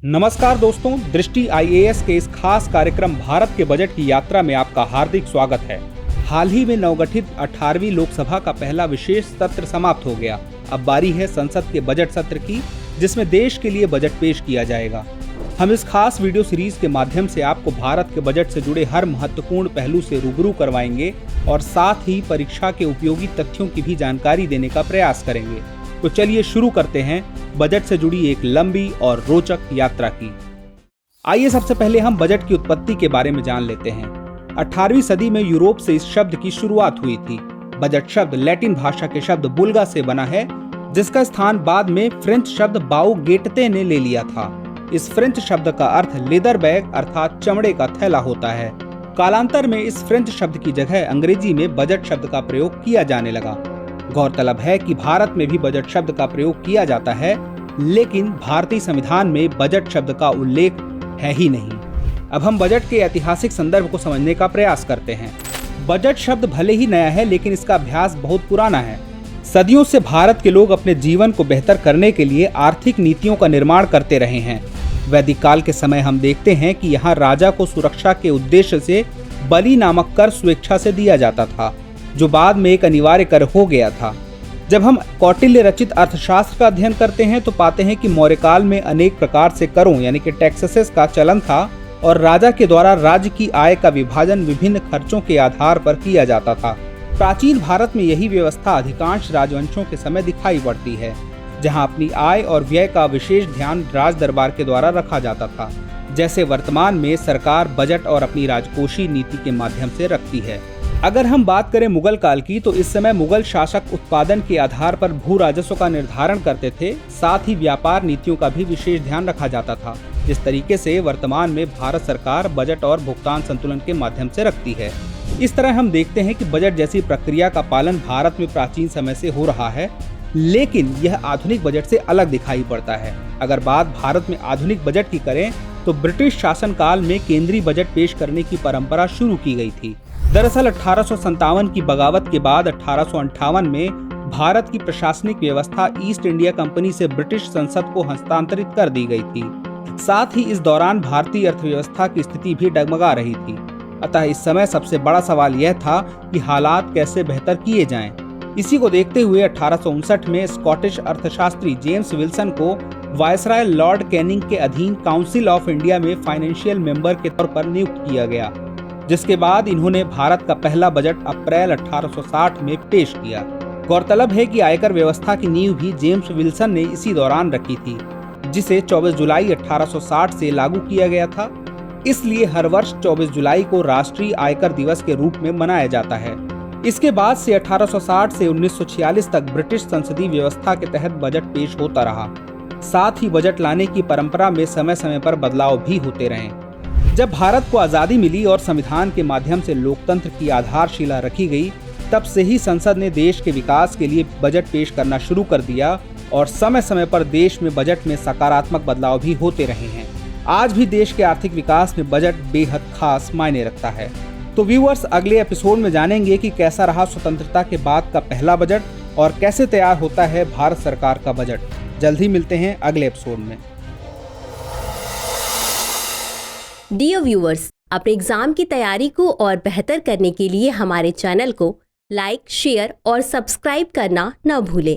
नमस्कार दोस्तों, दृष्टि आईएएस के इस खास कार्यक्रम भारत के बजट की यात्रा में आपका हार्दिक स्वागत है। हाल ही में नवगठित 18वीं लोकसभा का पहला विशेष सत्र समाप्त हो गया। अब बारी है संसद के बजट सत्र की, जिसमें देश के लिए बजट पेश किया जाएगा। हम इस खास वीडियो सीरीज के माध्यम से आपको भारत के बजट से जुड़े हर महत्वपूर्ण पहलू से रूबरू करवाएंगे और साथ ही परीक्षा के उपयोगी तथ्यों की भी जानकारी देने का प्रयास करेंगे। तो चलिए शुरू करते हैं बजट से जुड़ी एक लंबी और रोचक यात्रा की। आइए सबसे पहले हम बजट की उत्पत्ति के बारे में जान लेते हैं। 18वीं सदी में यूरोप से इस शब्द की शुरुआत हुई थी। बजट शब्द लैटिन भाषा के शब्द बुल्गा से बना है, जिसका स्थान बाद में फ्रेंच शब्द बाउ गेटते ने ले लिया था। इस फ्रेंच शब्द का अर्थ लेदर बैग अर्थात चमड़े का थैला होता है। कालांतर में इस फ्रेंच शब्द की जगह अंग्रेजी में बजट शब्द का प्रयोग किया जाने लगा। गौरतलब है कि भारत में भी बजट शब्द का प्रयोग किया जाता है, लेकिन भारतीय संविधान में बजट शब्द का उल्लेख है ही नहीं। अब हम बजट के ऐतिहासिक संदर्भ को समझने का प्रयास करते हैं। बजट शब्द भले ही नया है, लेकिन इसका अभ्यास बहुत पुराना है। सदियों से भारत के लोग अपने जीवन को बेहतर करने के लिए आर्थिक नीतियों का निर्माण करते रहे हैं। वैदिक काल के समय हम देखते हैं कि यहाँ राजा को सुरक्षा के उद्देश्य से बलि नामक कर स्वेच्छा से दिया जाता था, जो बाद में एक अनिवार्य कर हो गया था। जब हम कौटिल्य रचित अर्थशास्त्र का अध्ययन करते हैं तो पाते हैं कि मौर्य काल में अनेक प्रकार से करों यानी कि टैक्सेस का चलन था और राजा के द्वारा राज्य की आय का विभाजन विभिन्न खर्चों के आधार पर किया जाता था। प्राचीन भारत में यही व्यवस्था अधिकांश राजवंशों के समय दिखाई पड़ती है, जहां अपनी आय और व्यय का विशेष ध्यान राज दरबार के द्वारा रखा जाता था, जैसे वर्तमान में सरकार बजट और अपनी राजकोषीय नीति के माध्यम से रखती है। अगर हम बात करें मुगल काल की, तो इस समय मुगल शासक उत्पादन के आधार पर भू राजस्व का निर्धारण करते थे। साथ ही व्यापार नीतियों का भी विशेष ध्यान रखा जाता था, जिस तरीके से वर्तमान में भारत सरकार बजट और भुगतान संतुलन के माध्यम से रखती है। इस तरह हम देखते हैं कि बजट जैसी प्रक्रिया का पालन भारत में प्राचीन समय से हो रहा है, लेकिन यह आधुनिक बजट से अलग दिखाई पड़ता है। अगर बात भारत में आधुनिक बजट की करें तो ब्रिटिश शासन काल में केंद्रीय बजट पेश करने की परंपरा शुरू की गई थी। दरअसल 1857 की बगावत के बाद 1858 में भारत की प्रशासनिक व्यवस्था ईस्ट इंडिया कंपनी से ब्रिटिश संसद को हस्तांतरित कर दी गई थी। साथ ही इस दौरान भारतीय अर्थव्यवस्था की स्थिति भी डगमगा रही थी। अतः इस समय सबसे बड़ा सवाल यह था कि हालात कैसे बेहतर किए जाएं। इसी को देखते हुए 1859 में स्कॉटिश अर्थशास्त्री जेम्स विल्सन को वायसराय लॉर्ड कैनिंग के अधीन काउंसिल ऑफ इंडिया में फाइनेंशियल मेंबर के तौर पर नियुक्त किया गया, जिसके बाद इन्होंने भारत का पहला बजट अप्रैल 1860 में पेश किया। गौरतलब है कि आयकर व्यवस्था की नींव भी जेम्स विल्सन ने इसी दौरान रखी थी, जिसे 24 जुलाई 1860 से लागू किया गया था। इसलिए हर वर्ष 24 जुलाई को राष्ट्रीय आयकर दिवस के रूप में मनाया जाता है। इसके बाद से 1860 से 1946 तक ब्रिटिश संसदीय व्यवस्था के तहत बजट पेश होता रहा। साथ ही बजट लाने की परंपरा में समय समय पर बदलाव भी होते रहे। जब भारत को आज़ादी मिली और संविधान के माध्यम से लोकतंत्र की आधारशिला रखी गई, तब से ही संसद ने देश के विकास के लिए बजट पेश करना शुरू कर दिया और समय समय पर देश में बजट में सकारात्मक बदलाव भी होते रहे हैं। आज भी देश के आर्थिक विकास में बजट बेहद खास मायने रखता है। तो व्यूअर्स, अगले एपिसोड में जानेंगे कि कैसा रहा स्वतंत्रता के बाद का पहला बजट और कैसे तैयार होता है भारत सरकार का बजट। जल्द ही मिलते हैं अगले एपिसोड में। डियर व्यूअर्स, अपने एग्जाम की तैयारी को और बेहतर करने के लिए हमारे चैनल को लाइक, शेयर और सब्सक्राइब करना न भूलें।